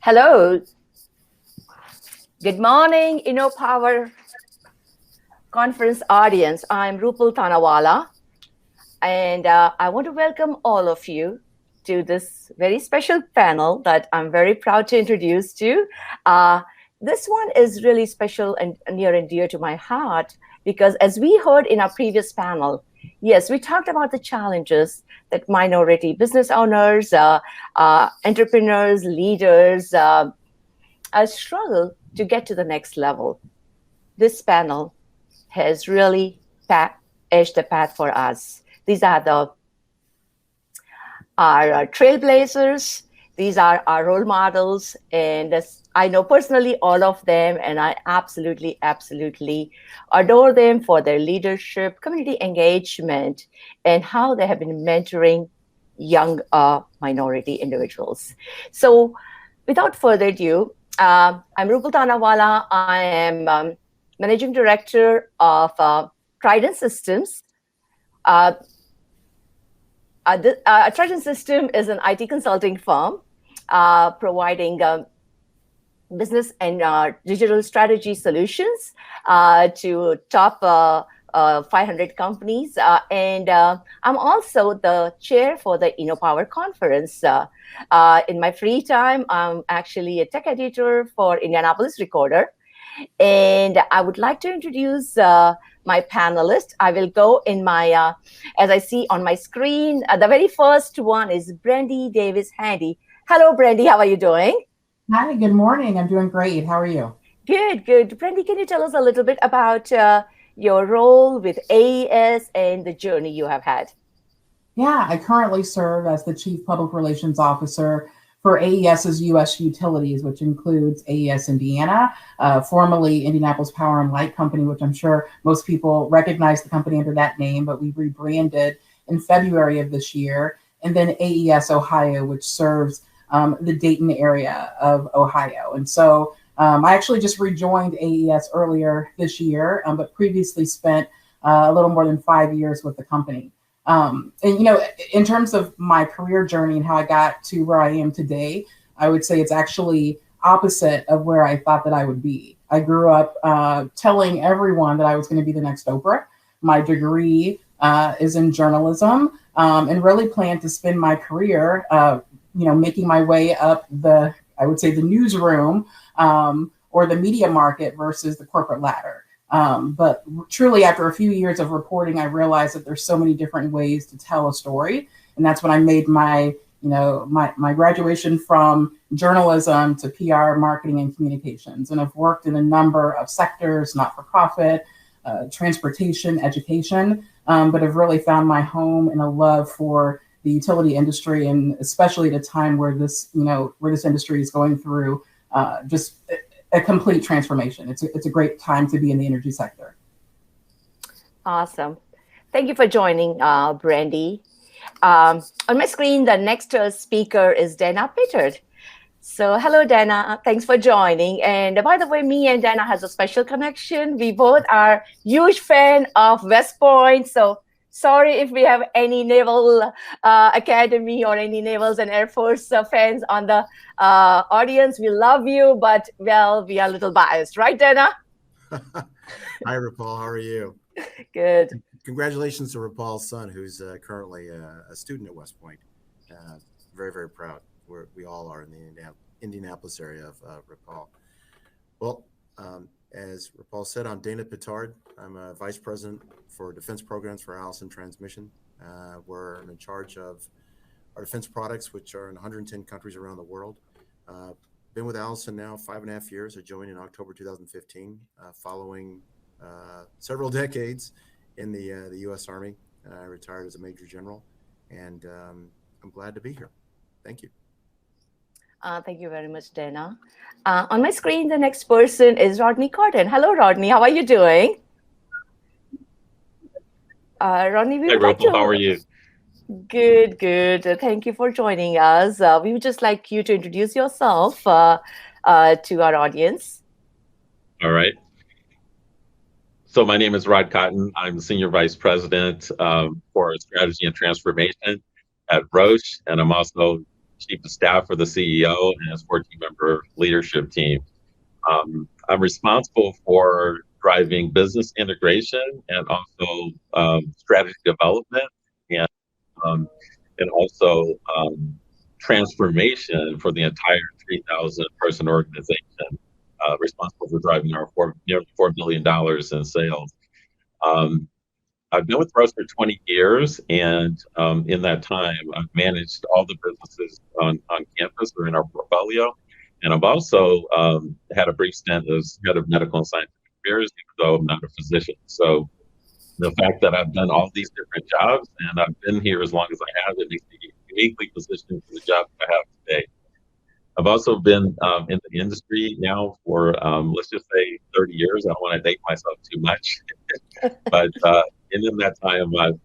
Hello. Good morning, InnoPower conference audience. I'm Rupal Tanawala, and I want to welcome all of you to this very special panel that I'm very proud to introduce to. This one is really special and near and dear to my heart because as we heard in our previous panel, yes, we talked about the challenges that minority business owners, entrepreneurs, leaders struggle to get to the next level. This panel has really edged the path for us. These are our trailblazers. These are our role models. And I know personally all of them, and I absolutely adore them for their leadership, community engagement, and how they have been mentoring young minority individuals. So without further ado, I'm Rupal Tanawala. I am Managing Director of Trident Systems. Trident System is an IT consulting firm providing business and digital strategy solutions to top 500 companies. And I'm also the chair for the InnoPower conference. In my free time, I'm actually a tech editor for Indianapolis Recorder. And I would like to introduce my panelists. I will go in my, as I see on my screen, the very first one is Brandy Davis Handy. Hello, Brandy, how are you doing? Hi, good morning. I'm doing great. How are you? Good. Brandy, can you tell us a little bit about your role with AES and the journey you have had? Yeah, I currently serve as the Chief Public Relations Officer for AES's U.S. utilities, which includes AES Indiana, formerly Indianapolis Power and Light Company, which I'm sure most people recognize the company under that name, but we rebranded in February of this year. And then AES Ohio, which serves the Dayton area of Ohio. And so I actually just rejoined AES earlier this year, but previously spent a little more than 5 years with the company. And, you know, in terms of my career journey and how I got to where I am today, I would say it's actually opposite of where I thought that I would be. I grew up telling everyone that I was going to be the next Oprah. My degree is in journalism and really planned to spend my career, making my way up the newsroom or the media market versus the corporate ladder. But truly, after a few years of reporting, I realized that there's so many different ways to tell a story. And that's when I made my graduation from journalism to PR, marketing, and communications. And I've worked in a number of sectors, not-for-profit, transportation, education, but I've really found my home and a love for the utility industry, and especially at a time where this industry is going through just a complete transformation. It's a great time to be in the energy sector. Awesome. Thank you for joining, Brandy. On my screen, the next speaker is Dana Pittard. So hello, Dana. Thanks for joining. And by the way, me and Dana has a special connection. We both are huge fan of West Point. So sorry if we have any Naval Academy or any Navals and Air Force fans on the audience. We love you, but, well, we are a little biased. Right, Dana? Hi, Raquel. How are you? Good. Congratulations to Raquel's son, who's currently a student at West Point. Very, very proud. We all are in the Indianapolis area of Raquel. Well, as Raquel said, I'm Dana Pittard. I'm a Vice President for Defense Programs for Allison Transmission. We're in charge of our defense products, which are in 110 countries around the world. Been with Allison now 5.5 years. I joined in October 2015, following several decades in the U.S. Army. I retired as a Major General, and I'm glad to be here. Thank you. Thank you very much, Dana. On my screen, the next person is Rodney Cotton. Hello, Rodney. How are you doing? Rodney, Hey, Rupal, how are you? Good. Thank you for joining us. We would just like you to introduce yourself to our audience. All right. So my name is Rod Cotton. I'm Senior Vice President for Strategy and Transformation at Roche, and I'm also Chief of Staff for the CEO and his 14-member leadership team. I'm responsible for driving business integration and also strategy development and also transformation for the entire 3,000 person organization, responsible for driving our nearly $4 billion in sales. I've been with Russ for 20 years, and in that time, I've managed all the businesses on campus or in our portfolio. And I've also had a brief stint as head of medical and scientific affairs, even though I'm not a physician. So the fact that I've done all these different jobs and I've been here as long as I have, it makes me uniquely positioned for the job that I have today. I've also been in the industry now for, let's just say 30 years. I don't want to date myself too much, but and in that time, I've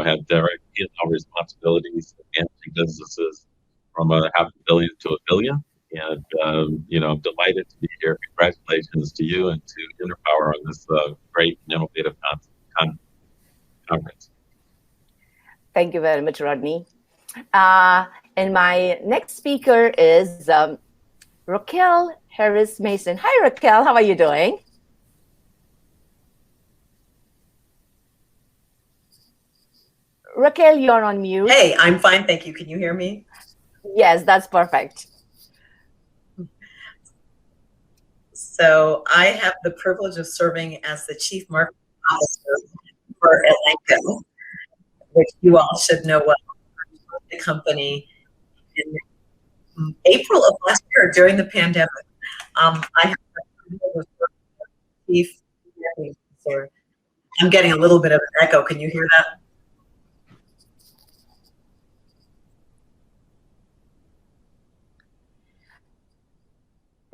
had direct P&L responsibilities, managing businesses from $500 million to $1 billion. And I'm delighted to be here. Congratulations to you and to InnoPower on this great and innovative conference. Thank you very much, Rodney. And my next speaker is Raquel Harris Mason. Hi, Raquel. How are you doing? Raquel, you're on mute. Hey, I'm fine. Thank you. Can you hear me? Yes, that's perfect. So I have the privilege of serving as the Chief Marketing Officer for Elanco, which you all should know well. The company in April of last year during the pandemic. I have the privilege of serving as Chief Marketing Officer. I'm getting a little bit of an echo. Can you hear that?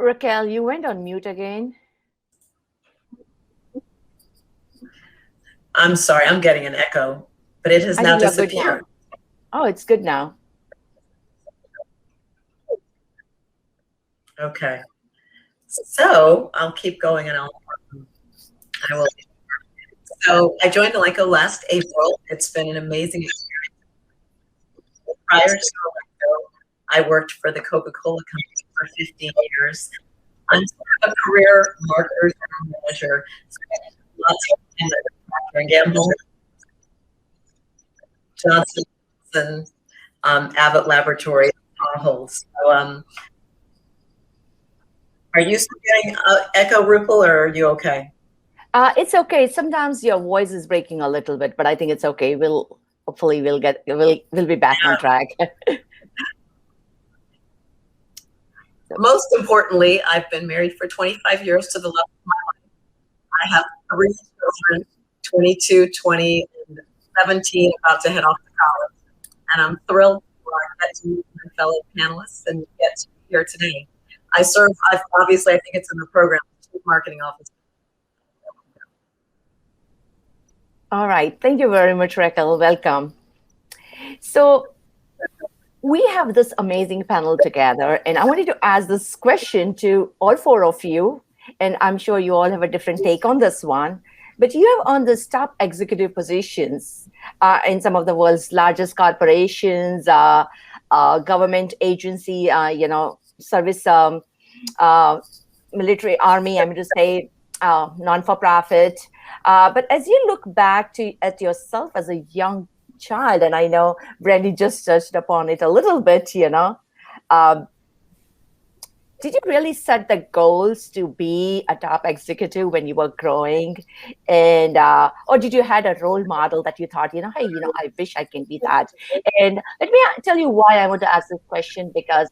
Raquel, you went on mute again. I'm sorry, I'm getting an echo, but it has now disappeared. Oh, it's good now. Okay. So I'll keep going and I will. So I joined Elanco last April. It's been an amazing experience. Prior to Elanco, I worked for the Coca-Cola company for 15 years. I'm a career marketer and manager. So lots of time at Procter & Gamble, Johnson, Abbott Laboratories, Holds. So, are you still getting echo, Rupal, or are you okay? It's okay. Sometimes your voice is breaking a little bit, but I think it's okay. Hopefully we'll be back on track. Most importantly, I've been married for 25 years to the love of my life. I have 3 children, 22, 20, and 17, about to head off to college. And I'm thrilled to get to meet my fellow panelists and get to be here today. Obviously, I think it's in the program, Chief Marketing Officer. All right. Thank you very much, Raquel. Welcome. So we have this amazing panel together, and I wanted to ask this question to all 4 of you, and I'm sure you all have a different take on this one, but you have on the top executive positions in some of the world's largest corporations, government agency, service, military, army, I'm going to say non-for-profit. But as you look back at yourself as a young child, and I know Brandy just touched upon it a little bit, did you really set the goals to be a top executive when you were growing? And or did you had a role model that you thought, hey, I wish I can be that? And let me tell you why I want to ask this question, because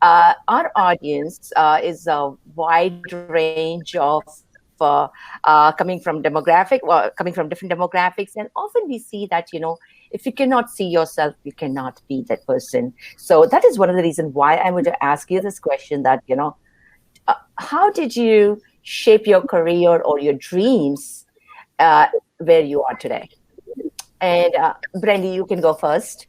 our audience is a wide range of coming from different demographics, and often we see that if you cannot see yourself, you cannot be that person. So that is one of the reasons why I want to ask you this question, that how did you shape your career or your dreams where you are today? And Brandy, you can go first.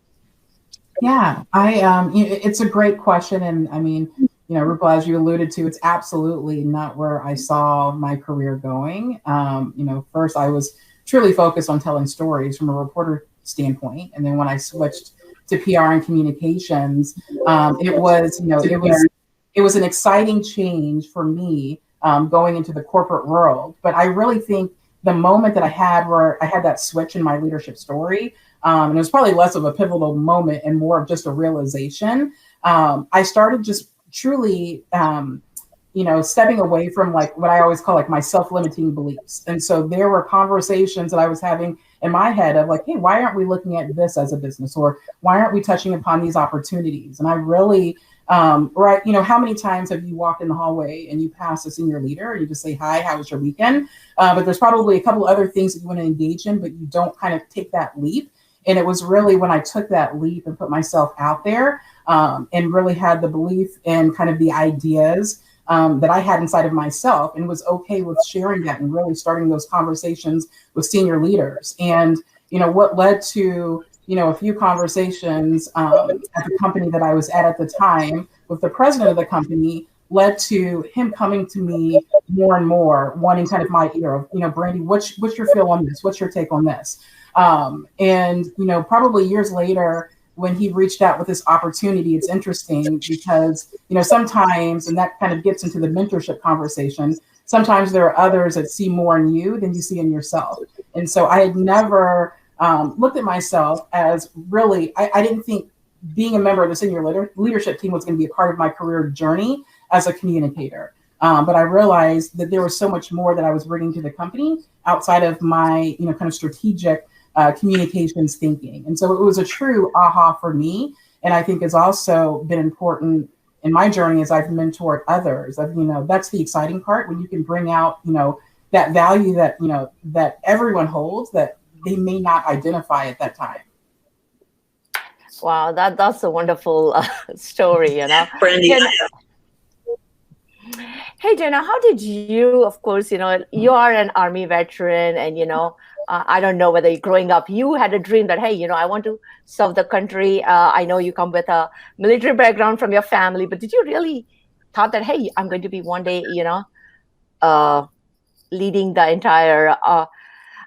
Yeah, it's a great question, and I mean, Rupal, as you alluded to, it's absolutely not where I saw my career going. First I was truly focused on telling stories from a reporter standpoint, and then when I switched to PR and communications, it was an exciting change for me going into the corporate world. But I really think the moment that I had where I had that switch in my leadership story, and it was probably less of a pivotal moment and more of just a realization, I started just truly, stepping away from like what I always call like my self-limiting beliefs. And so there were conversations that I was having in my head of like, hey, why aren't we looking at this as a business? Or why aren't we touching upon these opportunities? And I really, how many times have you walked in the hallway and you pass a senior leader and you just say, hi, how was your weekend? But there's probably a couple other things that you want to engage in, but you don't kind of take that leap. And it was really when I took that leap and put myself out there and really had the belief and kind of the ideas that I had inside of myself and was okay with sharing that and really starting those conversations with senior leaders. And, what led to, a few conversations at the company that I was at the time with the president of the company led to him coming to me more and more, wanting kind of my ear of, Brandy, what's your feel on this? What's your take on this? And probably years later, when he reached out with this opportunity, it's interesting because, sometimes, and that kind of gets into the mentorship conversation, sometimes there are others that see more in you than you see in yourself. And so I had never looked at myself as really, I didn't think being a member of the senior leadership team was going to be a part of my career journey as a communicator. But I realized that there was so much more that I was bringing to the company outside of my, kind of strategic communications thinking. And so it was a true aha for me. And I think has also been important in my journey as I've mentored others. That's the exciting part when you can bring out, that value that, that everyone holds that they may not identify at that time. Wow, that's a wonderful story, Brandy. Hey, Jenna, how did you, of course, you are an Army veteran and, I don't know whether growing up, you had a dream that, hey, I want to serve the country. I know you come with a military background from your family, but did you really thought that, hey, I'm going to be one day, leading the entire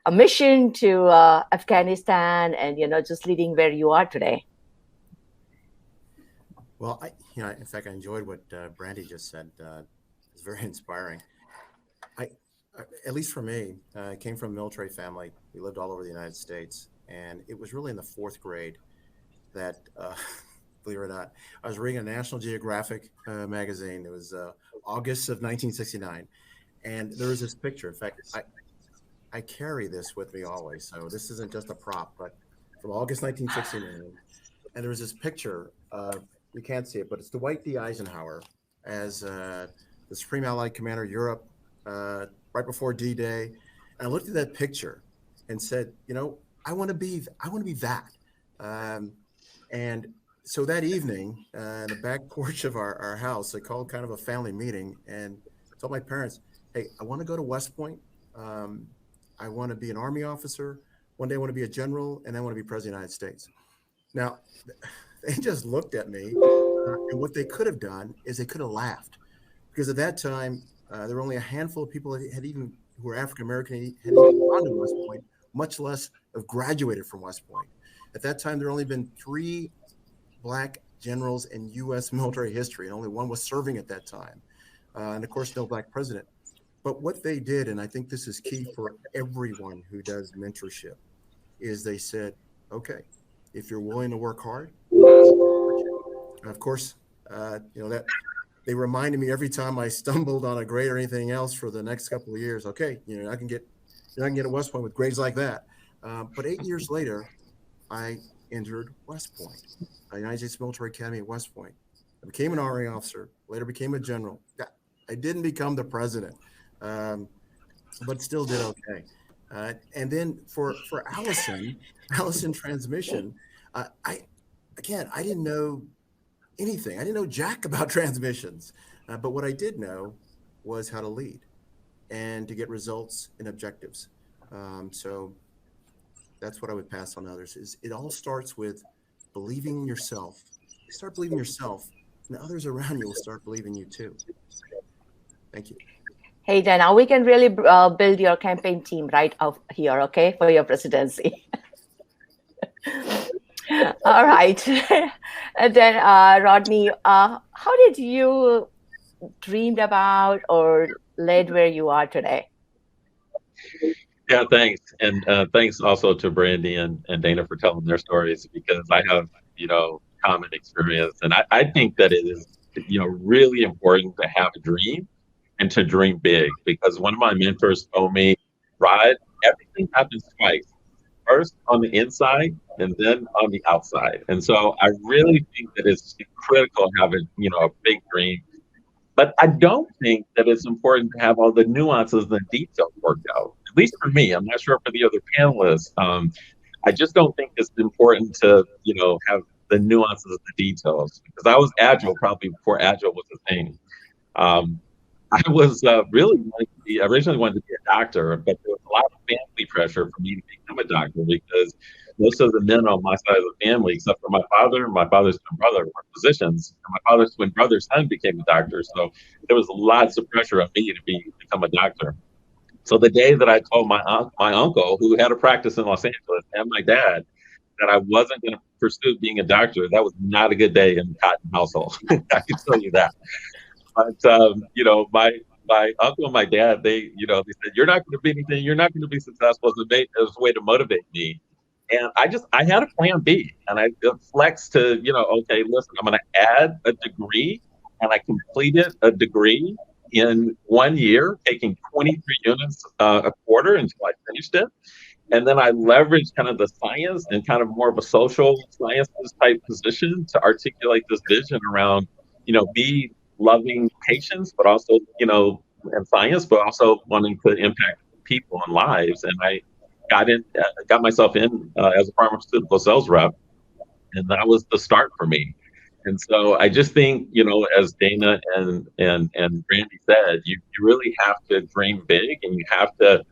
a mission to Afghanistan and, just leading where you are today? Well, in fact, I enjoyed what Brandy just said. It's very inspiring. At least for me, I came from a military family. We lived all over the United States. And it was really in the 4th grade that, believe it or not, I was reading a National Geographic magazine. It was August of 1969. And there was this picture. In fact, I carry this with me always. So this isn't just a prop, but from August 1969. And there was this picture. You can't see it, but it's Dwight D. Eisenhower as the Supreme Allied Commander of Europe right before D-Day. And I looked at that picture and said, I want to be that. And so that evening, in the back porch of our house, I called kind of a family meeting and told my parents, hey, I want to go to West Point. I want to be an Army officer. One day I want to be a general, and I want to be President of the United States. Now, they just looked at me, and what they could have done is they could have laughed. Because at that time, there were only a handful of people who were African-American had even gone to West Point, much less have graduated from West Point. At that time, there had only been 3 Black generals in U.S. military history, and only one was serving at that time. And of course, no Black president. But what they did, and I think this is key for everyone who does mentorship, is they said, okay, if you're willing to work hard, and of course, that they reminded me every time I stumbled on a grade or anything else for the next couple of years. Okay, I can get a West Point with grades like that. But 8 years later, I entered West Point, United States Military Academy at West Point. I became an Army officer, later became a general. I didn't become the president, but still did okay. And then for Allison Transmission, I didn't know anything. I didn't know jack about transmissions, but what I did know was how to lead and to get results and objectives. So that's what I would pass on others. Is it all starts with believing in yourself. You start believing in yourself, and others around you will start believing you too. Thank you. Hey, Jenna, we can really build your campaign team right out here, okay, for your presidency. All right. And then, Rodney, how did you dreamed about or led where you are today? Yeah, thanks. And thanks also to Brandy and Dana for telling their stories because I have, common experience. And I think that it is, really important to have a dream and to dream big because one of my mentors told me, Rod, everything happens twice. First on the inside and then on the outside. And so I really think that it's critical to have a big dream. But I don't think that it's important to have all the nuances and the details worked out. At least for me, I'm not sure for the other panelists. I just don't think it's important to, have the nuances of the details because I was agile probably before agile was a thing. Um, I was originally wanted to be a doctor, but there was a lot of family pressure for me to become a doctor because most of the men on my side of the family, except for my father and my father's twin brother, were physicians. And my father's twin brother's son became a doctor. So there was lots of pressure on me to become a doctor. So the day that I told my uncle, who had a practice in Los Angeles, and my dad, that I wasn't going to pursue being a doctor, that was not a good day in the Cotton household. I can tell you that. But my uncle and my dad, they said, "You're not going to be anything. You're not going to be successful." As a way to motivate me, and I had a plan B, and I flexed to, okay, listen, I'm going to add a degree, and I completed a degree in 1 year, taking 23 units a quarter until I finished it. And then I leveraged kind of the science and kind of more of a social sciences type position to articulate this vision around, me loving patients, but also, and science, but also wanting to impact people and lives. And I got myself in as a pharmaceutical sales rep, and that was the start for me. And so I just think, as Dana and Brandy said, you really have to dream big, and you have to,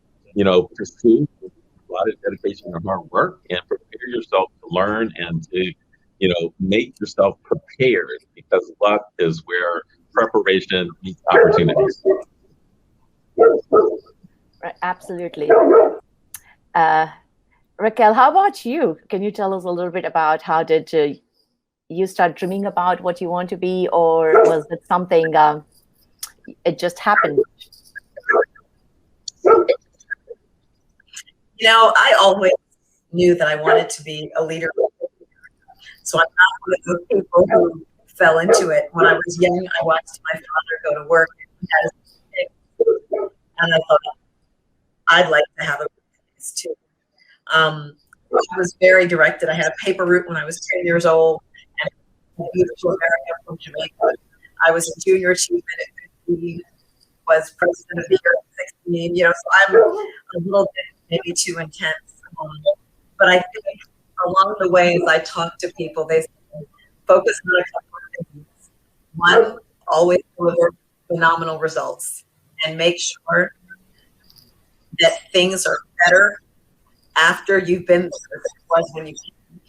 pursue a lot of dedication and hard work, and prepare yourself to learn and to, make yourself prepared because luck is where preparation meets opportunities. Right, absolutely. Raquel, how about you? Can you tell us a little bit about how did you start dreaming about what you want to be, or was it something it just happened? I always knew that I wanted to be a leader. So I'm not one of those people who fell into it. When I was young, I watched my father go to work, and I thought, I'd like to have a business too. I was very directed. I had a paper route when I was 10 years old, and beautiful America from Jamaica. I was a junior achievement at 15, was president of the year at 16. So I'm a little bit maybe too intense. But I think along the way, as I talk to people, they say, focus on a couple of things. One, always deliver phenomenal results and make sure that things are better after you've been there than it was when you came.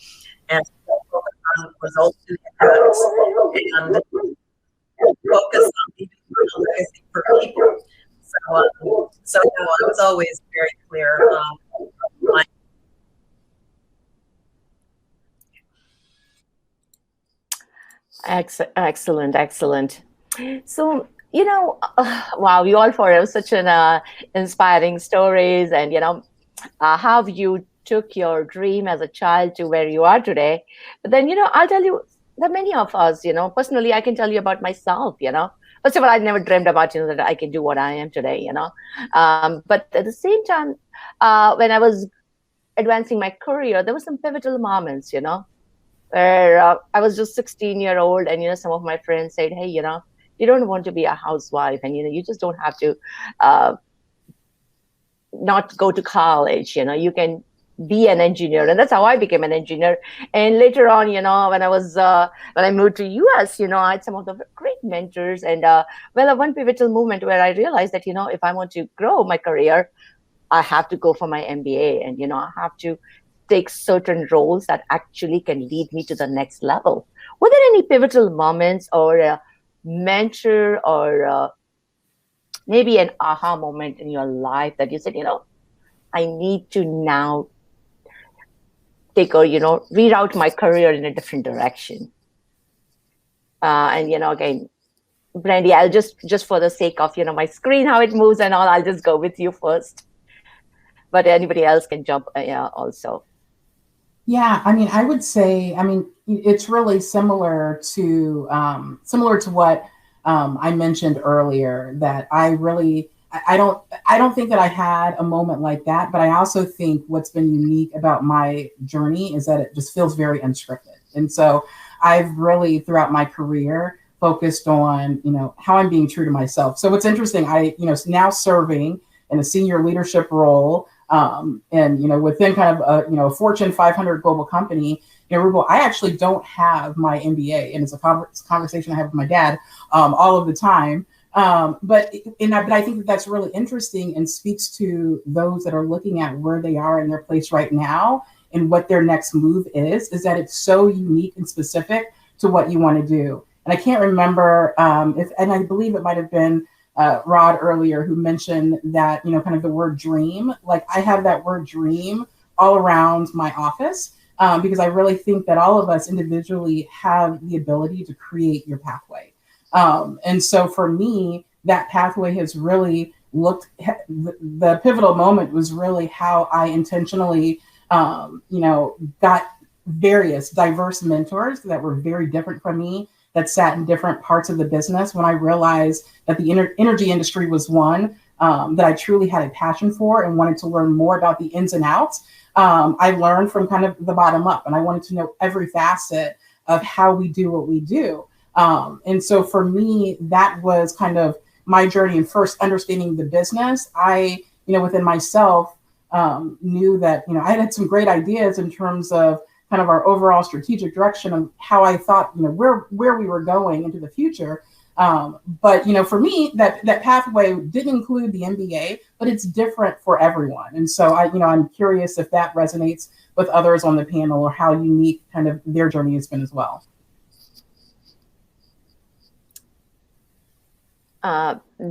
And focus on results and impacts, and focus on being legacy for people. So I was always very clear. Excellent. So, wow, you all four have such an inspiring stories, and how you took your dream as a child to where you are today. But then, I'll tell you that many of us, personally, I can tell you about myself. First of all, I never dreamed about that I can do what I am today. But at the same time, when I was advancing my career, there were some pivotal moments, where I was just 16-year-old, and some of my friends said, "Hey, you don't want to be a housewife, and you just don't have to not go to college. You can be an engineer." And that's how I became an engineer. And later on, when I moved to US, I had some of the great mentors, and one pivotal moment where I realized that if I want to grow my career, I have to go for my MBA, and I have to take certain roles that actually can lead me to the next level. Were there any pivotal moments or a mentor or maybe an aha moment in your life that you said, I need to now take or, reroute my career in a different direction. And, again, Brandy, I'll just for the sake of, my screen, how it moves and all, I'll just go with you first. But anybody else can jump also. Yeah, I would say, it's really similar to what I mentioned earlier, that I don't think that I had a moment like that, but I also think what's been unique about my journey is that it just feels very unscripted. And so I've really, throughout my career, focused on, how I'm being true to myself. So what's interesting, now serving in a senior leadership role, and within kind of a Fortune 500 global company, Rupal, I actually don't have my MBA, and it's a conversation I have with my dad all of the time. But I think that's really interesting and speaks to those that are looking at where they are in their place right now and what their next move is that it's so unique and specific to what you want to do. And I can't remember and I believe it might have been Rod earlier who mentioned that, kind of the word dream. Like, I have that word dream all around my office because I really think that all of us individually have the ability to create your pathway. And so for me, that pathway has really the pivotal moment was really how I intentionally, got various diverse mentors that were very different from me, that sat in different parts of the business. When I realized that the energy industry was one that I truly had a passion for and wanted to learn more about the ins and outs, I learned from kind of the bottom up, and I wanted to know every facet of how we do what we do. And so for me, that was kind of my journey in first understanding the business. I, within myself, knew that, I had some great ideas in terms of kind of our overall strategic direction of how I thought, where we were going into the future. But, for me, that pathway didn't include the MBA, but it's different for everyone. And so I'm curious if that resonates with others on the panel or how unique kind of their journey has been as well.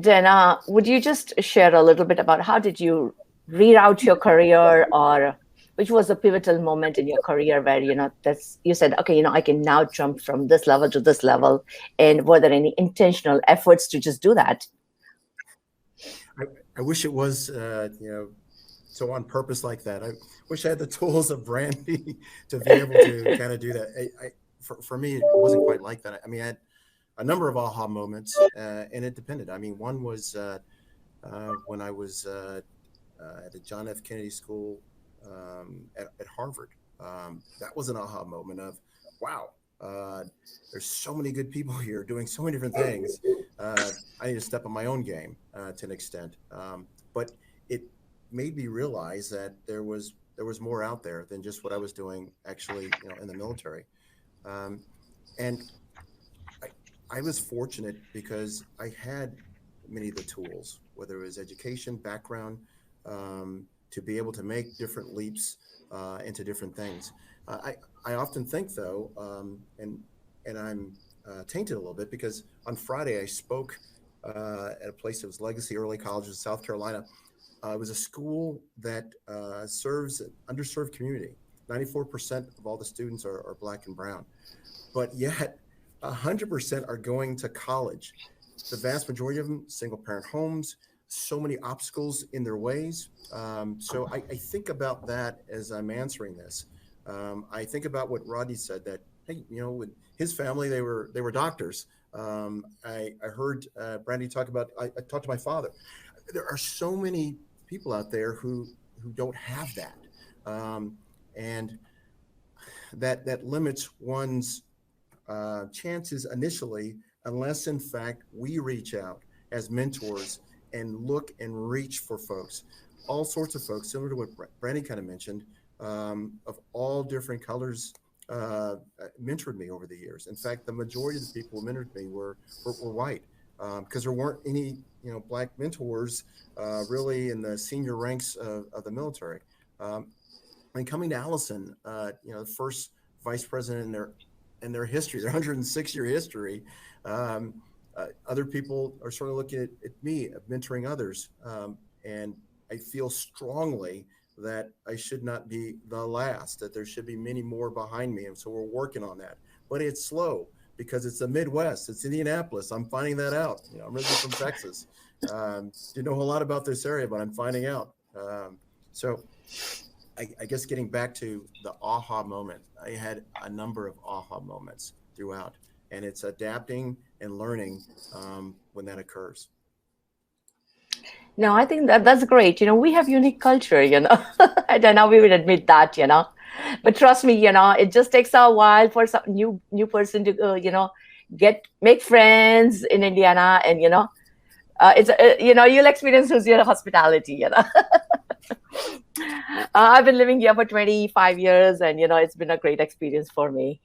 Dana, would you just share a little bit about how did you reroute your career, or which was a pivotal moment in your career where, you said, okay, I can now jump from this level to this level, and were there any intentional efforts to just do that? I wish it was, so on purpose like that. I wish I had the tools of Brandy to be able to kind of do that. For me, it wasn't quite like that. I had a number of aha moments, and it depended. One was when I was at the John F. Kennedy School at Harvard. That was an aha moment of, wow, there's so many good people here doing so many different things. I need to step on my own game to an extent. But it made me realize that there was more out there than just what I was doing actually, in the military. And I was fortunate because I had many of the tools, whether it was education, background, to be able to make different leaps into different things. I often think, though, and I'm tainted a little bit because on Friday I spoke at a place that was Legacy Early College in South Carolina. It was a school that serves an underserved community. 94% of all the students are Black and brown, but yet 100% are going to college. The vast majority of them, single parent homes, so many obstacles in their ways. So I think about that as I'm answering this. I think about what Rodney said, that, hey, with his family, they were doctors. I heard Brandy talk about, I talked to my father. There are so many people out there who don't have that. And that limits one's chances initially, unless in fact we reach out as mentors and look and reach for folks, all sorts of folks, similar to what Brandy kind of mentioned, of all different colors, mentored me over the years. In fact, the majority of the people who mentored me were white, because there weren't any Black mentors really in the senior ranks of the military. Coming to Allison, the first vice president in their history, their 106-year history. Other people are sort of looking at me, mentoring others. And I feel strongly that I should not be the last, that there should be many more behind me. And so we're working on that. But it's slow because it's the Midwest. It's Indianapolis. I'm finding that out. I'm originally from Texas. Didn't know a whole lot about this area, but I'm finding out. So I guess getting back to the aha moment, I had a number of aha moments throughout. And it's adapting and learning when that occurs. No, I think that's great. We have unique culture, I don't know we would admit that, but trust me, it just takes a while for some new person to, make friends in Indiana, and it's you'll experience your hospitality. I've been living here for 25 years, and it's been a great experience for me.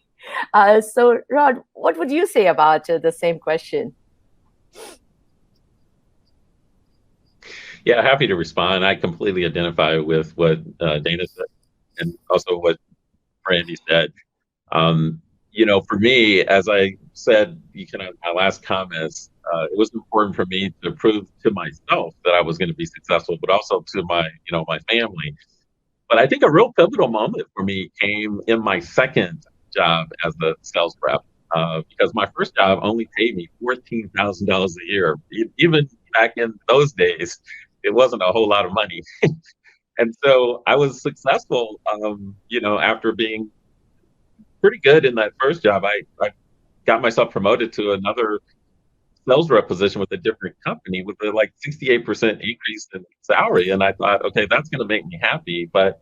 So, Rod, what would you say about the same question? Yeah, happy to respond. I completely identify with what Dana said, and also what Randy said. For me, as I said, my last comments, it was important for me to prove to myself that I was going to be successful, but also to my family. But I think a real pivotal moment for me came in my second job as a sales rep, because my first job only paid me $14,000 a year. Even back in those days, it wasn't a whole lot of money. And so I was successful, after being pretty good in that first job. I got myself promoted to another sales rep position with a different company with a 68% increase in salary. And I thought, okay, that's going to make me happy. But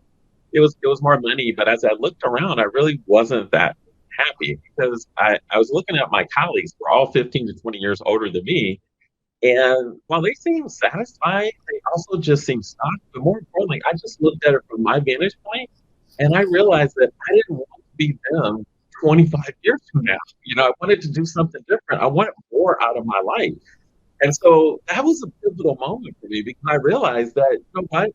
it was more money. But as I looked around, I really wasn't that happy, because I was looking at my colleagues who were all 15 to 20 years older than me. And while they seemed satisfied, they also just seemed stuck. But more importantly, I just looked at it from my vantage point, and I realized that I didn't want to be them 25 years from now. I wanted to do something different. I wanted more out of my life. And so that was a pivotal moment for me, because I realized that, what?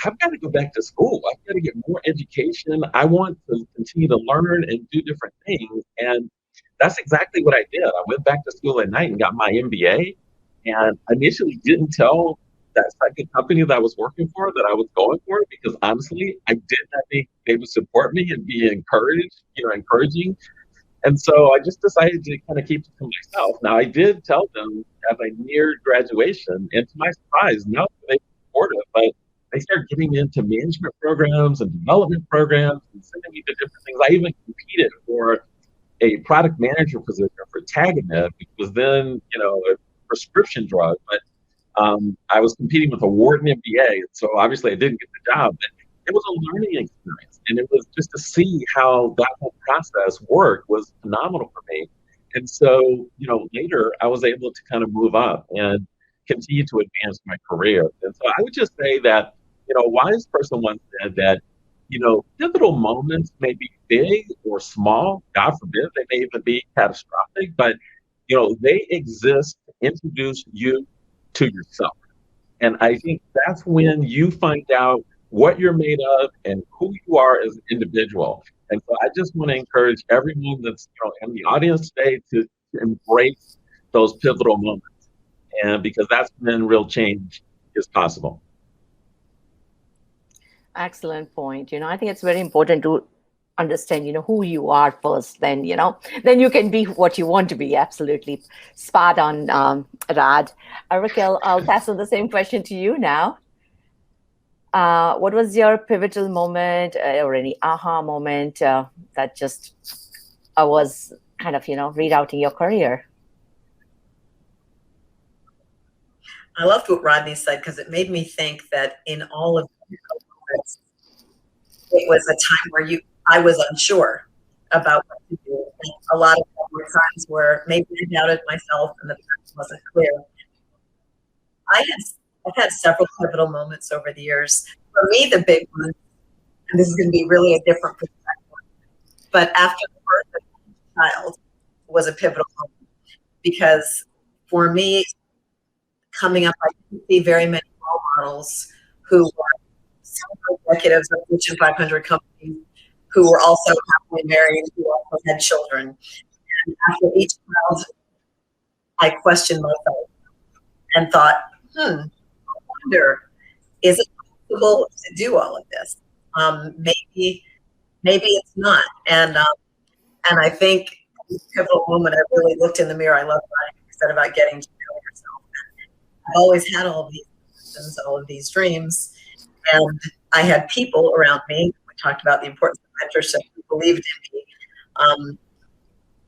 I've got to go back to school. I've got to get more education. I want to continue to learn and do different things. And that's exactly what I did. I went back to school at night and got my MBA. And I initially didn't tell that second company that I was working for that I was going for it, because honestly, I did not think they would support me and be encouraging. And so I just decided to kind of keep it to myself. Now, I did tell them as I neared graduation, and to my surprise, now they support it, but they started getting me into management programs and development programs and sending me to different things. I even competed for a product manager position for Tagamet, which was then, a prescription drug, but I was competing with a Wharton MBA, so obviously I didn't get the job, but it was a learning experience, and it was just to see how that whole process worked was phenomenal for me. And so, later I was able to kind of move up and continue to advance my career. And so I would just say that, a wise person once said that, pivotal moments may be big or small, God forbid, they may even be catastrophic, but they exist to introduce you to yourself. And I think that's when you find out what you're made of and who you are as an individual. And so I just want to encourage everyone that's in the audience today to embrace those pivotal moments, and because that's when real change is possible. Excellent point. I think it's very important to understand, who you are first, then you can be what you want to be. Absolutely spot on, Rad. Raquel, I'll pass on the same question to you now. What was your pivotal moment or any aha moment that just was kind of rerouting your career? I loved what Rodney said, because it made me think that in all of moments, it was a time where I was unsure about what to do. And a lot of them were times where maybe I doubted myself and the path wasn't clear. I've had several pivotal moments over the years. For me, the big one, and this is going to be really a different perspective, but after the birth of my child was a pivotal moment, because for me, coming up, I didn't see very many role models who were senior executives of Fortune 500 companies, who were also happily married, who also had children. And after each child, I questioned myself and thought, I wonder, is it able to do all of this? Maybe it's not. And I think the pivotal moment, I really looked in the mirror. I love what you said about getting to know yourself. I've always had all of these visions, all of these dreams, and I had people around me. We talked about the importance of mentorship, who believed in me.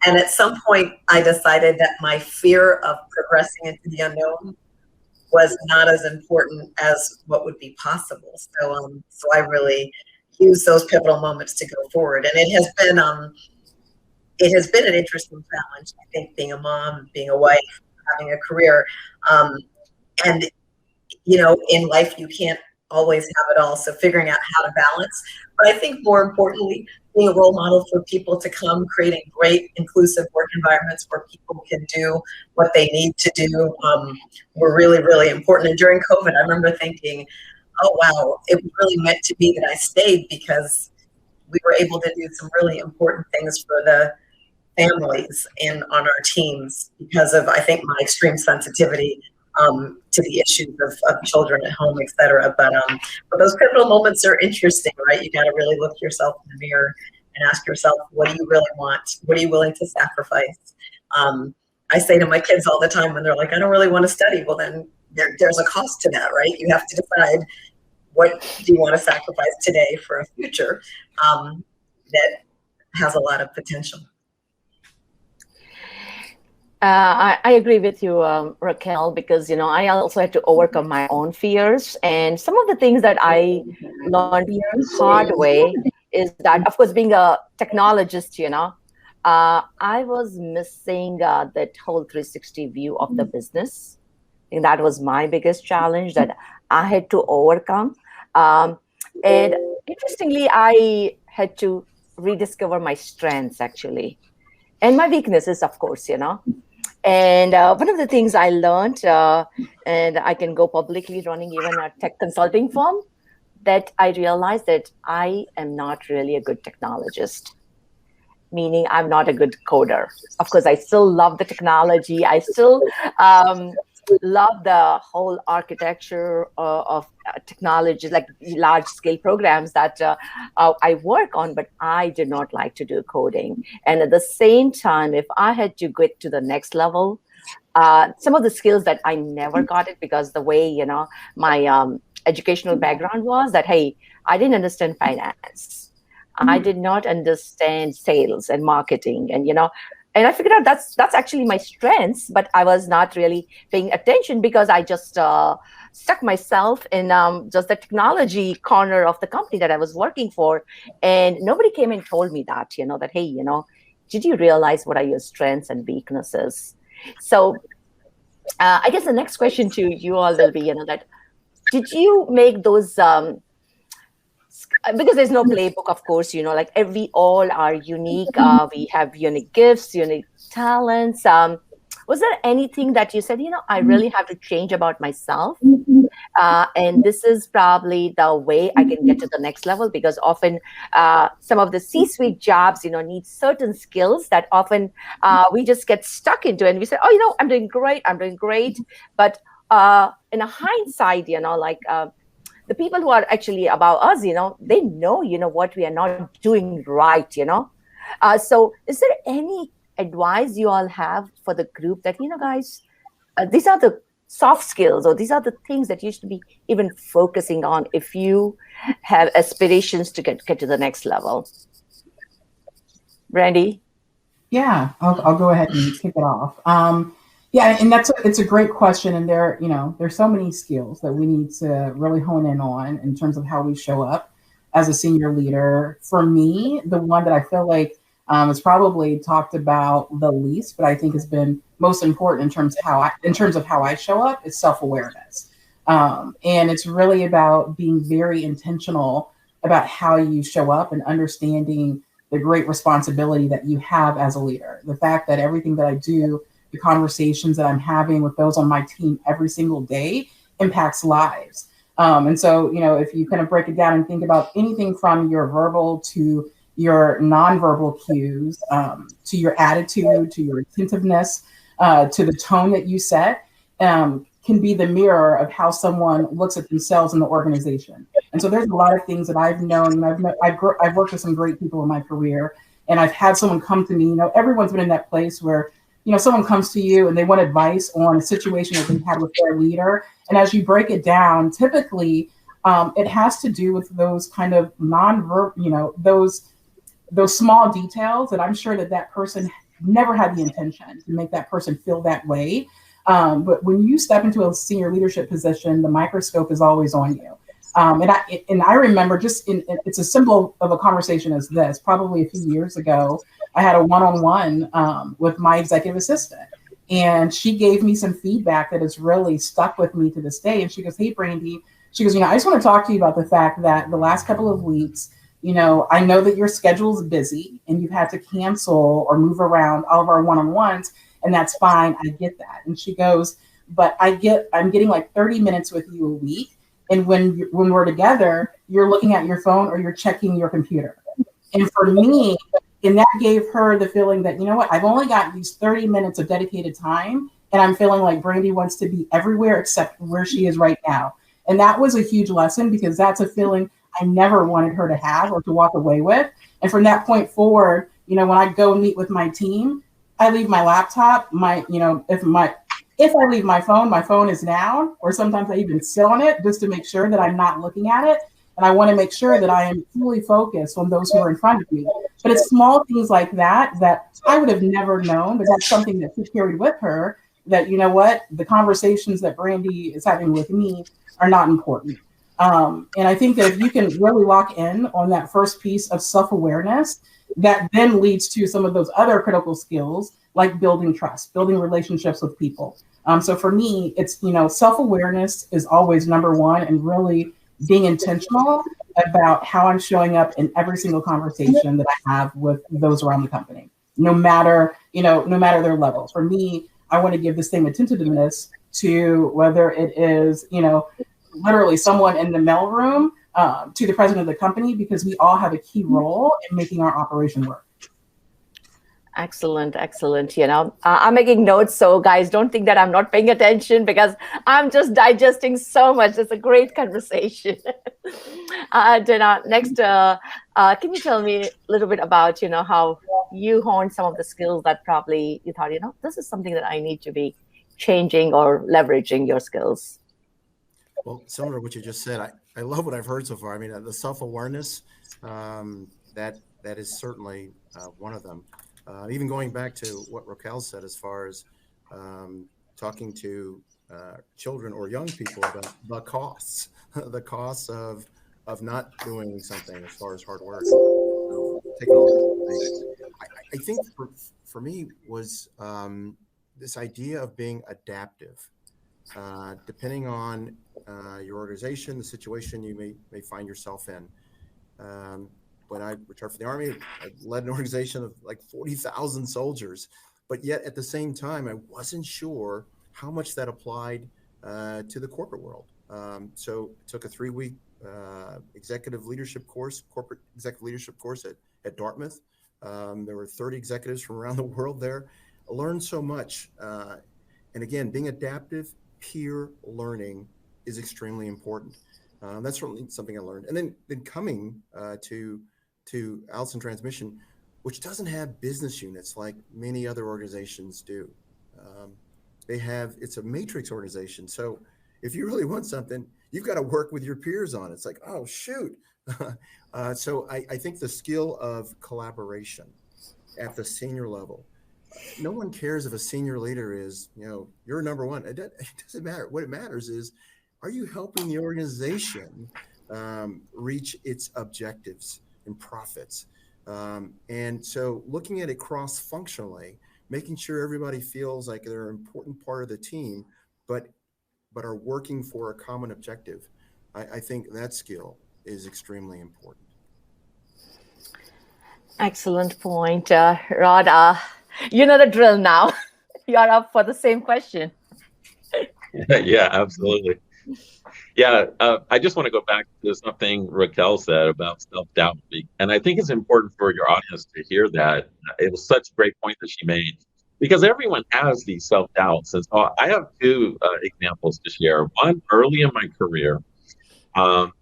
And at some point, I decided that my fear of progressing into the unknown was not as important as what would be possible. So I really used those pivotal moments to go forward, and it has been an interesting challenge. I think being a mom, being a wife, having a career, and in life you can't always have it all. So figuring out how to balance, but I think more importantly, being a role model for people to come, creating great inclusive work environments where people can do what they need to do, were really, really important. And during COVID, I remember thinking, oh wow, it was really meant to be that I stayed, because we were able to do some really important things for the families and on our teams because of, I think, my extreme sensitivity to the issues of children at home, et cetera. But those pivotal moments are interesting, right? You got to really look yourself in the mirror and ask yourself, what do you really want? What are you willing to sacrifice? I say to my kids all the time when they're like, I don't really want to study. Well, then there's a cost to that, right? You have to decide, what do you want to sacrifice today for a future that has a lot of potential. I agree with you, Raquel, because, I also had to overcome my own fears. And some of the things that I learned the hard way is that, of course, being a technologist, I was missing that whole 360 view of the business. I think that was my biggest challenge that I had to overcome. And interestingly, I had to rediscover my strengths, actually, and my weaknesses, of course, And one of the things I learned, and I can go publicly running even a tech consulting firm, that I realized that I am not really a good technologist, meaning I'm not a good coder. Of course, I still love the technology. I still love the whole architecture of technology, like large scale programs that I work on, but I do not like to do coding. And at the same time, if I had to get to the next level, some of the skills that I never got it because the way, my educational background was that, hey, I didn't understand finance. I did not understand sales and marketing, and I figured out that's actually my strengths, but I was not really paying attention because I just stuck myself in just the technology corner of the company that I was working for. And nobody came and told me that, that, hey, did you realize what are your strengths and weaknesses? So I guess the next question to you all will be, that did you make those, because there's no playbook, of course, like we all are unique. We have unique gifts, unique talents. Was there anything that you said, I really have to change about myself? And this is probably the way I can get to the next level, because often some of the C-suite jobs, need certain skills that often we just get stuck into, and we say, oh, I'm doing great. But in a hindsight, like the people who are actually above us, they know, what we are not doing right, So is there any advice you all have for the group that, guys, these are the soft skills, or these are the things that you should be even focusing on if you have aspirations to get to the next level? Brandy? Yeah, I'll go ahead and kick it off. Yeah, and it's a great question, and there's so many skills that we need to really hone in on in terms of how we show up as a senior leader. For me, the one that I feel like is probably talked about the least, but I think has been most important in terms of how I show up, is self-awareness, and it's really about being very intentional about how you show up and understanding the great responsibility that you have as a leader. The fact that everything that I do, the conversations that I'm having with those on my team every single day, impacts lives. And so, if you kind of break it down and think about anything from your verbal to your nonverbal cues, to your attitude, to your attentiveness, to the tone that you set, can be the mirror of how someone looks at themselves in the organization. And so there's a lot of things that I've known, and I've worked with some great people in my career, and I've had someone come to me. Everyone's been in that place where, someone comes to you and they want advice on a situation that they've had with their leader. And as you break it down, typically it has to do with those kind of non-verbal, those small details that I'm sure that person never had the intention to make that person feel that way. But when you step into a senior leadership position, the microscope is always on you. And I remember it's as simple of a conversation as this. Probably a few years ago, I had a one-on-one with my executive assistant, and she gave me some feedback that has really stuck with me to this day. And she goes, "Hey, Brandy," she goes, "I just want to talk to you about the fact that the last couple of weeks, I know that your schedule is busy and you've had to cancel or move around all of our one-on-ones, and that's fine. I get that." And she goes, "But I'm getting like 30 minutes with you a week. And when we're together, you're looking at your phone or you're checking your computer." And for me, and that gave her the feeling that, I've only got these 30 minutes of dedicated time, and I'm feeling like Brandy wants to be everywhere except where she is right now. And that was a huge lesson, because that's a feeling I never wanted her to have or to walk away with. And from that point forward, when I go meet with my team, I leave my laptop, if I leave my phone is down, or sometimes I even sit on it just to make sure that I'm not looking at it. And I want to make sure that I am fully focused on those who are in front of me. But it's small things like that I would have never known, but that's something that she carried with her, that, the conversations that Brandy is having with me are not important. And I think that if you can really lock in on that first piece of self-awareness, that then leads to some of those other critical skills, like building trust, building relationships with people. So for me, it's, self-awareness is always number one, and really being intentional about how I'm showing up in every single conversation that I have with those around the company, no matter their level. For me, I want to give the same attentiveness to whether it is, literally someone in the mailroom to the president of the company, because we all have a key role in making our operation work. Excellent. I'm making notes, so guys, don't think that I'm not paying attention, because I'm just digesting so much. It's a great conversation. Dana, next, can you tell me a little bit about, how you honed some of the skills that probably you thought, this is something that I need to be changing or leveraging your skills? Well, similar to what you just said, I love what I've heard so far. I mean, the self-awareness, that is certainly one of them. Even going back to what Raquel said, as far as talking to children or young people about the costs, the costs of not doing something as far as hard work. Taking all things. I think for me was this idea of being adaptive, depending on your organization, the situation you may find yourself in. When I returned from the Army, I led an organization of like 40,000 soldiers, but yet at the same time, I wasn't sure how much that applied to the corporate world. So I took a 3-week corporate executive leadership course at Dartmouth. There were 30 executives from around the world there. I learned so much. And again, being adaptive, peer learning is extremely important. That's certainly something I learned. And then coming to Allison Transmission, which doesn't have business units like many other organizations do. It's a matrix organization. So if you really want something, you've got to work with your peers on it. It's like, oh, shoot. So I think the skill of collaboration at the senior level, no one cares if a senior leader is, you're number one. It doesn't matter. What it matters is, are you helping the organization reach its objectives and profits? And so looking at it cross-functionally, making sure everybody feels like they're an important part of the team, but are working for a common objective. I think that skill is extremely important. Excellent point, Rod. You know the drill now. You're up for the same question. Yeah, absolutely. Yeah, I just want to go back to something Raquel said about self-doubt. And I think it's important for your audience to hear that. It was such a great point that she made, because everyone has these self-doubts. And so I have two examples to share. One, early in my career,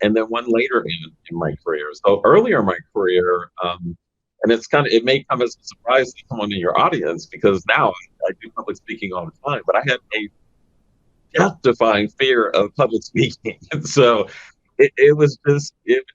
and then one later in my career. So earlier in my career, and it may come as a surprise to someone in your audience, because now I do public speaking all the time, but I had a death-defying fear of public speaking. And so it was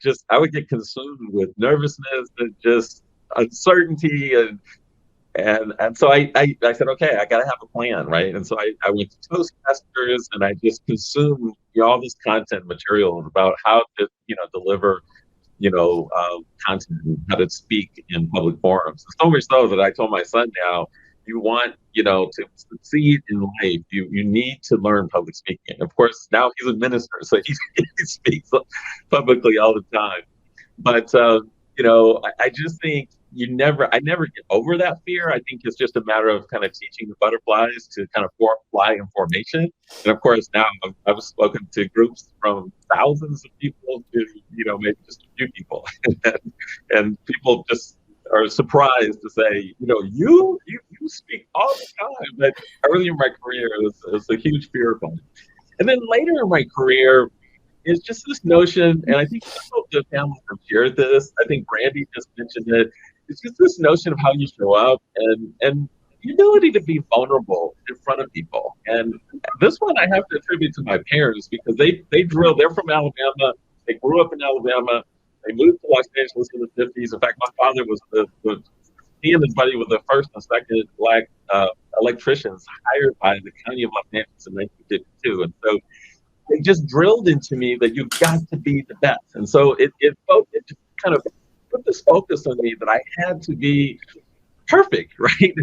just, I would get consumed with nervousness and just uncertainty. And so I said, okay, I got to have a plan, right? And so I went to Toastmasters, and I just consumed all this content material about how to, deliver, content and how to speak in public forums. So much so that I told my son now, you want, to succeed in life, you need to learn public speaking. Of course, now he's a minister, so he speaks publicly all the time. But, I just think I never get over that fear. I think it's just a matter of kind of teaching the butterflies to kind of fly in formation. And of course, now I've spoken to groups from thousands of people to, maybe just a few people. and people just are surprised to say, you speak all the time. But early in my career, it was a huge fear of mine. And then later in my career, it's just this notion, and I think some of the families have shared this. I think Brandy just mentioned it. It's just this notion of how you show up and the ability to be vulnerable in front of people. And this one I have to attribute to my parents, because they're from Alabama. They grew up in Alabama. They moved to Los Angeles in the 50s. In fact, my father was he and his buddy were the first and second Black electricians hired by the county of Los Angeles in 1952. And so they just drilled into me that you've got to be the best. And so it just kind of put this focus on me that I had to be perfect, right?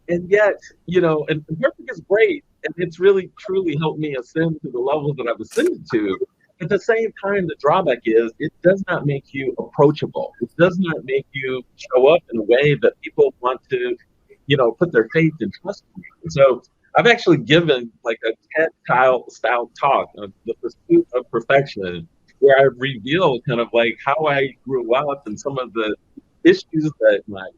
And yet, and perfect is great. And it's really, truly helped me ascend to the levels that I've ascended to. At the same time, the drawback is it does not make you approachable. It does not make you show up in a way that people want to, put their faith and trust in you. And so I've actually given like a TED-style talk on the pursuit of perfection, where I reveal kind of like how I grew up and some of the issues that my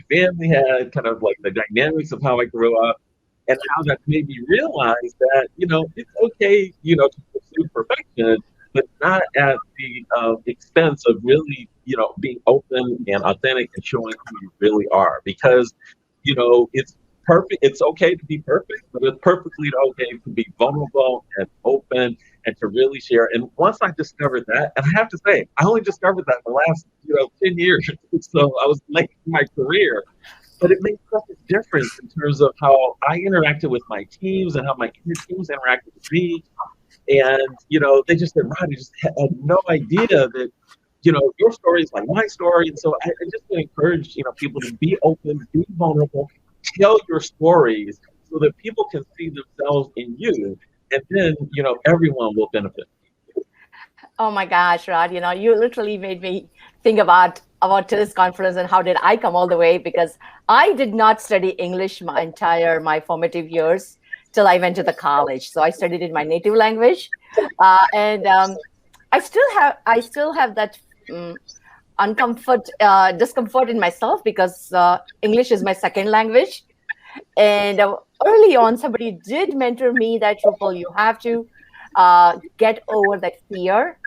family had, kind of like the dynamics of how I grew up, and how that made me realize that, it's okay, to pursue perfection, but not at the expense of really, being open and authentic and showing who you really are. Because, it's perfect. It's okay to be perfect, but it's perfectly okay to be vulnerable and open and to really share. And once I discovered that, and I have to say, I only discovered that in the last, 10 years. So I was late in my career, but it made such a difference in terms of how I interacted with my teams and how my teams interacted with me. And, they just said, Rodney, just had no idea that, your story is like my story. And so I just encourage, people to be open, be vulnerable, tell your stories so that people can see themselves in you, and then everyone will benefit. Oh my gosh, Rod, you literally made me think about today's conference and how did I come all the way, because I did not study English my formative years till I went to the college. So I studied in my native language, and I still have that discomfort in myself, because English is my second language. And early on, somebody did mentor me that, Rupal, you have to get over that fear.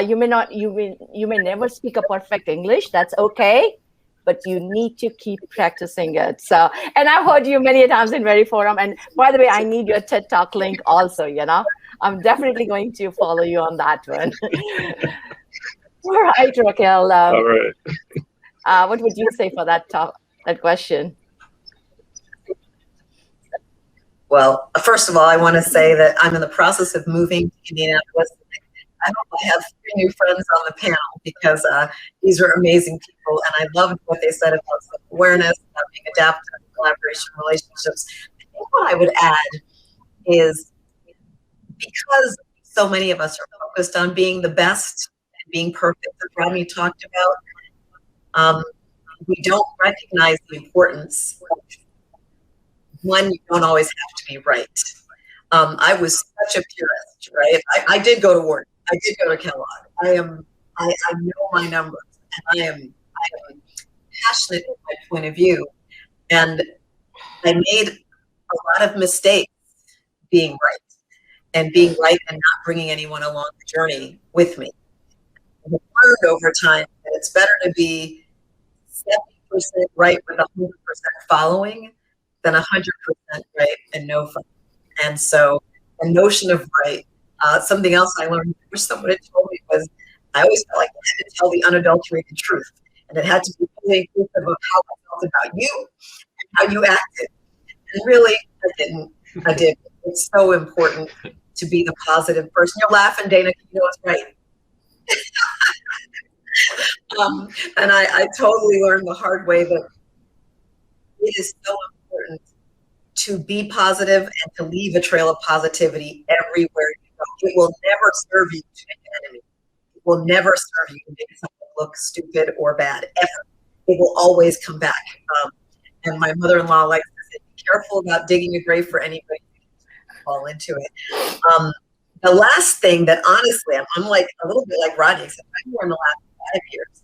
You may never speak a perfect English. That's okay, but you need to keep practicing it. So, and I've heard you many times in very forum. And by the way, I need your TED Talk link also. I'm definitely going to follow you on that one. All right, Raquel. All right. What would you say for that question? Well, first of all, I want to say that I'm in the process of moving to Indianapolis. I hope I have 3 new friends on the panel, because these are amazing people, and I loved what they said about self-awareness, about being adaptive, collaboration, relationships. I think what I would add is, because so many of us are focused on being the best and being perfect, as Rodney talked about, we don't recognize the importance of, one, you don't always have to be right. I was such a purist, right? I did go to work. I did go to Kellogg. I know my numbers, and I am passionate in my point of view. And I made a lot of mistakes being right. and being right and not bringing anyone along the journey with me. I've learned over time that it's better to be 70% right with 100% following than 100% right and no following. And so the notion of right, something else I learned, which someone had told me, was I always felt like I had to tell the unadulterated truth. And it had to be fully inclusive of how I felt about you and how you acted. And really, I didn't. I did. It's so important to be the positive person. You're laughing, Dana, you know it's right. And I totally learned the hard way that it is so important to be positive and to leave a trail of positivity everywhere you go. It will never serve you to make an enemy. It will never serve you to make someone look stupid or bad, ever. It will always come back. And my mother-in-law likes to say, be careful about digging a grave for anybody who fall into it. The last thing that honestly, I'm like a little bit like Rodney, except I'm more in the last 5 years.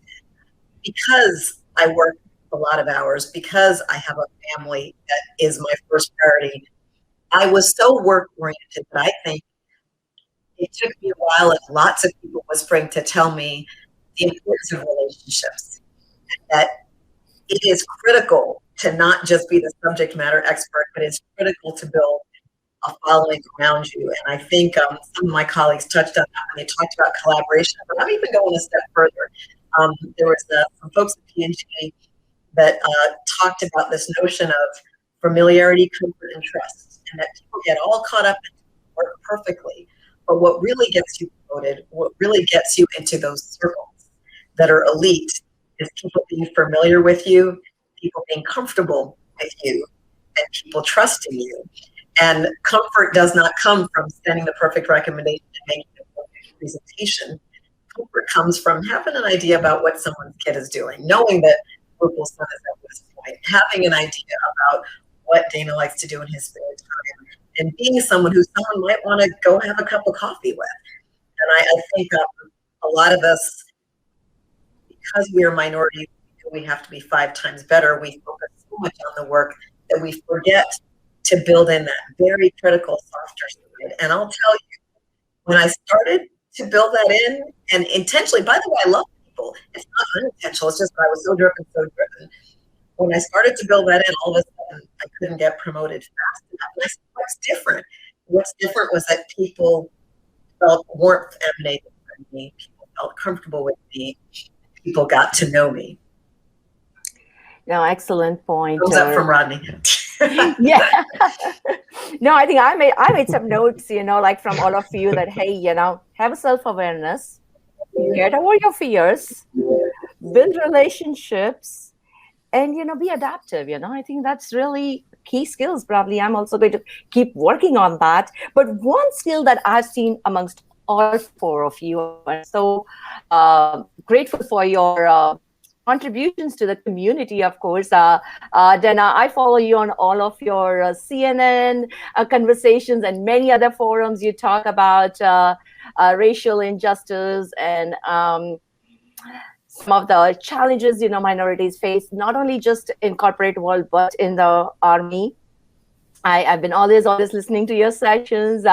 Because I work a lot of hours, because I have a family that is my first priority, I was so work-oriented that I think it took me a while, and lots of people whispering to tell me the importance of relationships, that it is critical to not just be the subject matter expert, but it's critical to build a following around you. And I think some of my colleagues touched on that when they talked about collaboration, but I'm even going a step further. There was some folks at P&G that talked about this notion of familiarity, comfort, and trust, and that people get all caught up in work perfectly. But what really gets you promoted, what really gets you into those circles that are elite, is people being familiar with you, people being comfortable with you, and people trusting you. And comfort does not come from sending the perfect recommendation and making the perfect presentation. Comfort comes from having an idea about what someone's kid is doing, knowing that Rupal's son is at this point, having an idea about what Dana likes to do in his spare time, and being someone who someone might want to go have a cup of coffee with. And I think a lot of us, because we are minority, we have to be 5 times better. We focus so much on the work that we forget to build in that very critical softer side. And I'll tell you, when I started to build that in, and intentionally, by the way, I love people. It's not unintentional. It's just that I was so driven. When I started to build that in, all of a sudden, I couldn't get promoted fast enough. And I said, what's different? What's different was that people felt warmth emanated from me. People felt comfortable with me. People got to know me. No, excellent point. Thumbs up from Rodney. Yeah. No, I think I made some notes, like from all of you that, hey, have a self-awareness, get over your fears, build relationships, and, be adaptive. I think that's really key skills. Probably I'm also going to keep working on that. But one skill that I've seen amongst all 4 of you, I'm so grateful for your contributions to the community, of course. Dana, I follow you on all of your CNN conversations and many other forums. You talk about racial injustice and some of the challenges, minorities face, not only just in corporate world, but in the army. I've been always listening to your sessions.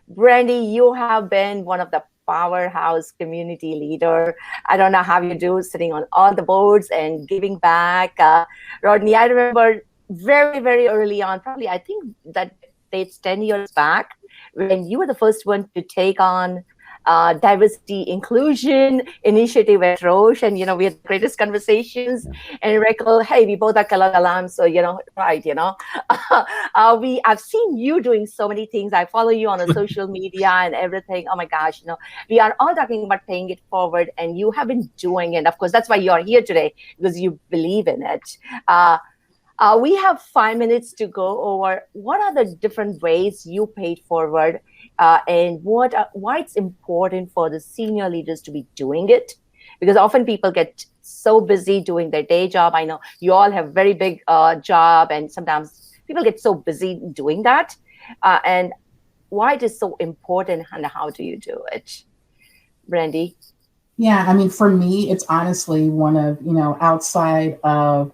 Brandy, you have been one of the powerhouse community leader. I don't know how you do, sitting on all the boards and giving back. Rodney, I remember very, very early on, probably I think that dates 10 years back, when you were the first one to take on diversity inclusion initiative at Roche, and we had the greatest conversations. And Raquel, hey, we both are Kalal Alam, so right, I've seen you doing so many things. I follow you on the social media and everything. Oh my gosh, we are all talking about paying it forward, and you have been doing it. Of course, that's why you are here today, because you believe in it. We have 5 minutes to go over what are the different ways you paid forward, and why it's important for the senior leaders to be doing it, because often people get so busy doing their day job. I know you all have very big job, and sometimes people get so busy doing that, and why it is so important, and how do you do it, Brandy? Yeah, I mean, for me, it's honestly one of, outside of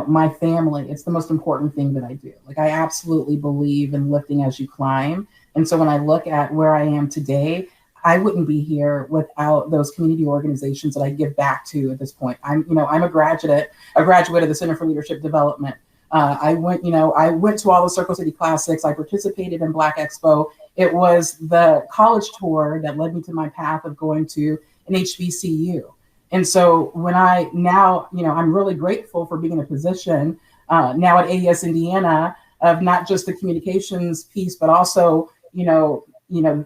my family, it's the most important thing that I do. Like, I absolutely believe in lifting as you climb. And so when I look at where I am today, I wouldn't be here without those community organizations that I give back to at this point. I'm a graduate of the Center for Leadership Development. I went to all the Circle City Classics. I participated in Black Expo. It was the college tour that led me to my path of going to an HBCU. And so when I'm really grateful for being in a position now at AES Indiana of not just the communications piece, but also,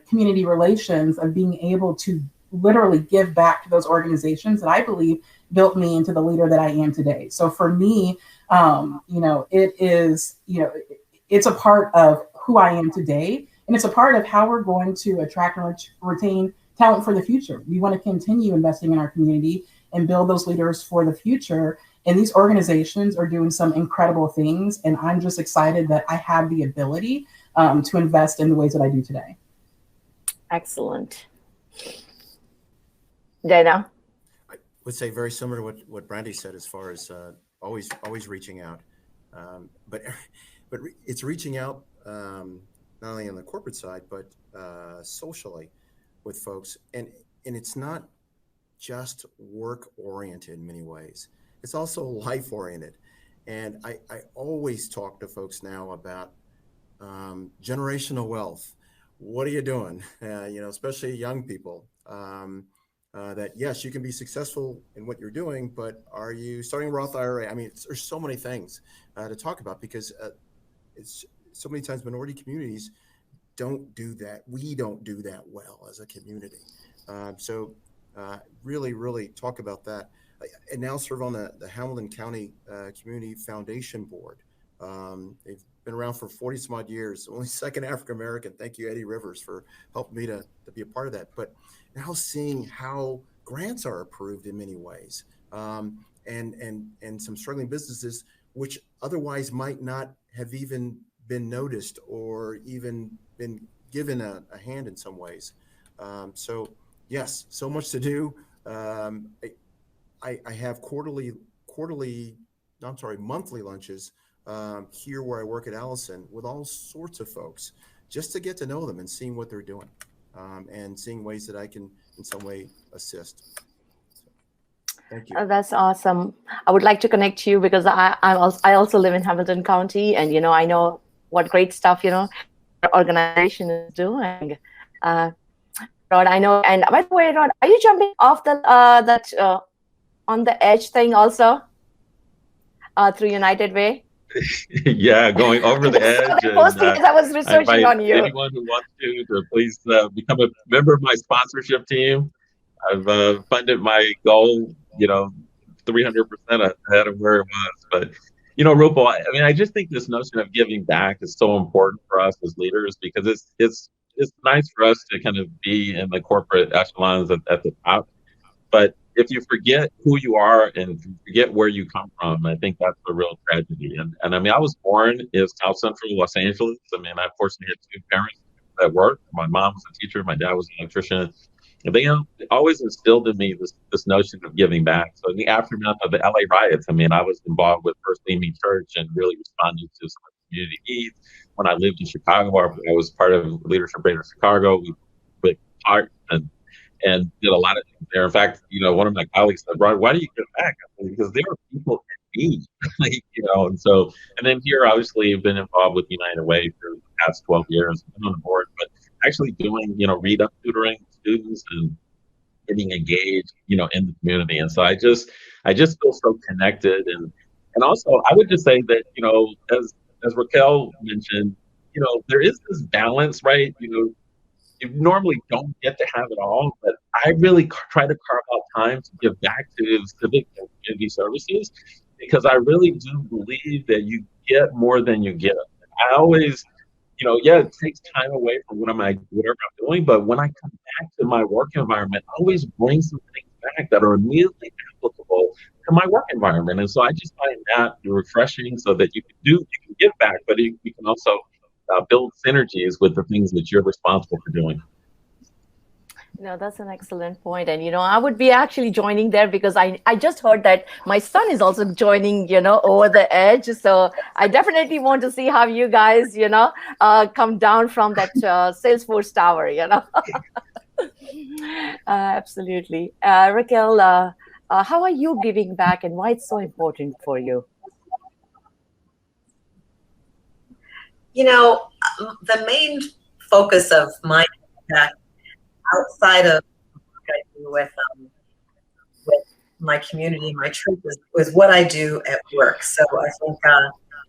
community relations, of being able to literally give back to those organizations that I believe built me into the leader that I am today. So for me, it is, it's a part of who I am today. And it's a part of how we're going to attract and retain talent for the future. We want to continue investing in our community and build those leaders for the future. And these organizations are doing some incredible things. And I'm just excited that I have the ability to invest in the ways that I do today. Excellent. Dana? I would say very similar to what Brandy said, as far as always reaching out. But it's reaching out not only on the corporate side, but socially with folks. And it's not just work oriented in many ways. It's also life oriented. And I always talk to folks now about generational wealth. What are you doing? Especially young people, that yes, you can be successful in what you're doing, but are you starting a Roth IRA? I mean, there's so many things to talk about, because it's so many times minority communities don't do that. We don't do that well as a community. So really, really talk about that. I now serve on the Hamilton County Community Foundation Board. They've been around for 40 some odd years, only second African-American. Thank you, Eddie Rivers, for helping me to be a part of that. But now seeing how grants are approved in many ways, and some struggling businesses, which otherwise might not have even been noticed or even been given a hand in some ways. So yes, so much to do. I have monthly lunches here where I work at Allison with all sorts of folks, just to get to know them and seeing what they're doing, and seeing ways that I can in some way assist. So, thank you. That's awesome. I would like to connect you because I also live in Hamilton County, and I know what great stuff your organization is doing. Rod, I know. And by the way, Rod, are you jumping off that on the edge thing also through United Way? Yeah, going over the edge. And, I was researching on you. Anyone who wants to please become a member of my sponsorship team. I've funded my goal, 300% ahead of where it was. But, Rupal, I just think this notion of giving back is so important for us as leaders, because it's nice for us to kind of be in the corporate echelons at the top. But if you forget who you are and forget where you come from, I think that's a real tragedy. And I was born in South Central Los Angeles. I fortunately had two parents that worked. My mom was a teacher. My dad was an electrician. And they always instilled in me this notion of giving back. So in the aftermath of the LA riots, I was involved with First Name Church and really responded to some community needs. When I lived in Chicago, I was part of Leadership Greater Chicago. We put part and did a lot of things there. In fact, one of my colleagues said, "Rod, why do you give back?" Because there are people in need, and then here, obviously, I've been involved with United Way for the past 12 years, been on the board, but actually doing, read up tutoring students and getting engaged, in the community. And so I just feel so connected. And also, I would just say that, as Raquel mentioned, there is this balance, right? You normally don't get to have it all, but I really try to carve out time to give back to civic and community services, because I really do believe that you get more than you give. I always, it takes time away from whatever I'm doing, but when I come back to my work environment, I always bring some things back that are immediately applicable to my work environment. And so I just find that refreshing, so that you can give back, but you can also build synergies with the things that you're responsible for doing. No, that's an excellent point. And, I would be actually joining there because I just heard that my son is also joining, over the edge. So I definitely want to see how you guys, come down from that Salesforce tower, Absolutely. Raquel, how are you giving back and why it's so important for you? The main focus of my impact outside of what I do with my community, my troop, is what I do at work. So I think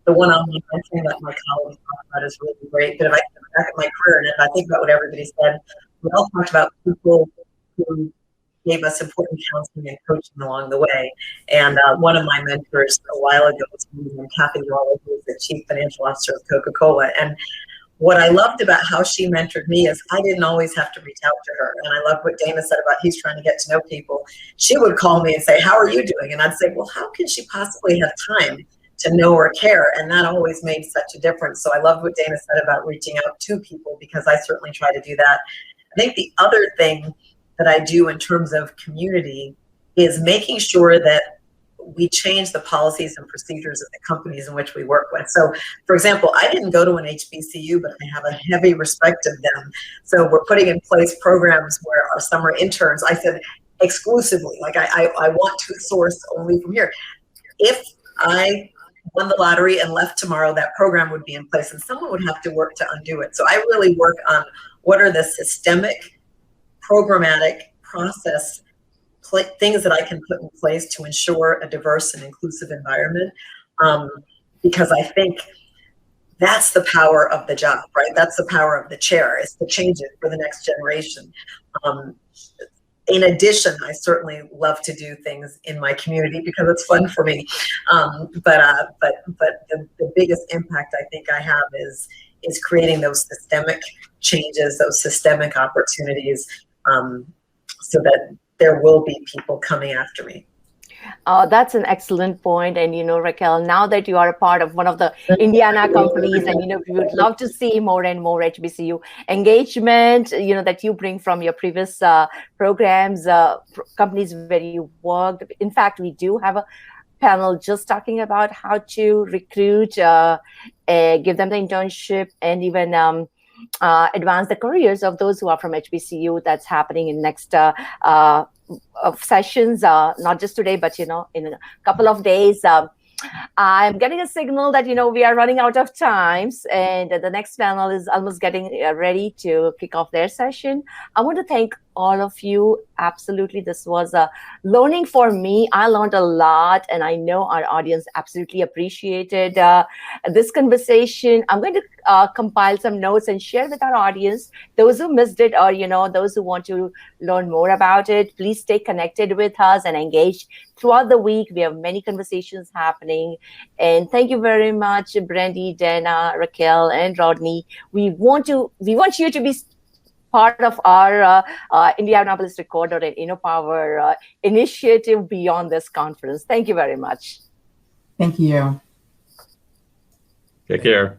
the one-on-one mentoring that my colleagues talk about is really great. But if I think back at my career and if I think about what everybody said, we all talked about people who gave us important counseling and coaching along the way. And one of my mentors a while ago was Kathy Waller, who was the Chief Financial Officer of Coca-Cola. And what I loved about how she mentored me is I didn't always have to reach out to her. And I love what Dana said about he's trying to get to know people. She would call me and say, how are you doing? And I'd say, well, how can she possibly have time to know or care? And that always made such a difference. So I loved what Dana said about reaching out to people, because I certainly try to do that. I think the other thing that I do in terms of community is making sure that we change the policies and procedures of the companies in which we work with. So, for example, I didn't go to an HBCU, but I have a heavy respect of them. So we're putting in place programs where our summer interns, I said exclusively, like I want to source only from here. If I won the lottery and left tomorrow, that program would be in place and someone would have to work to undo it. So I really work on what are the systemic, programmatic process things that I can put in place to ensure a diverse and inclusive environment, because I think that's the power of the job, right? That's the power of the chair, is to change it for the next generation. In addition, I certainly love to do things in my community because it's fun for me. But the biggest impact I think I have is creating those systemic changes, those systemic opportunities, so that there will be people coming after me. That's an excellent point. And, Raquel, now that you are a part of one of the Indiana companies, and, we would love to see more and more HBCU engagement, that you bring from your previous programs, companies where you worked. In fact, we do have a panel just talking about how to recruit, give them the internship, and even advance the careers of those who are from HBCU. That's happening in next of sessions, not just today, but in a couple of days. I'm getting a signal that we are running out of times, and the next panel is almost getting ready to kick off their session. I want to thank all of you. Absolutely, this was a learning for me. I learned a lot, and I know our audience absolutely appreciated this conversation. I'm going to compile some notes and share with our audience. Those who missed it, or those who want to learn more about it, please stay connected with us and engage throughout the week. We have many conversations happening. And thank you very much, Brandy, Dana, Raquel, and Rodney. We want you to be part of our Indianapolis Recorder and InnoPower initiative beyond this conference. Thank you very much. Thank you. Take care.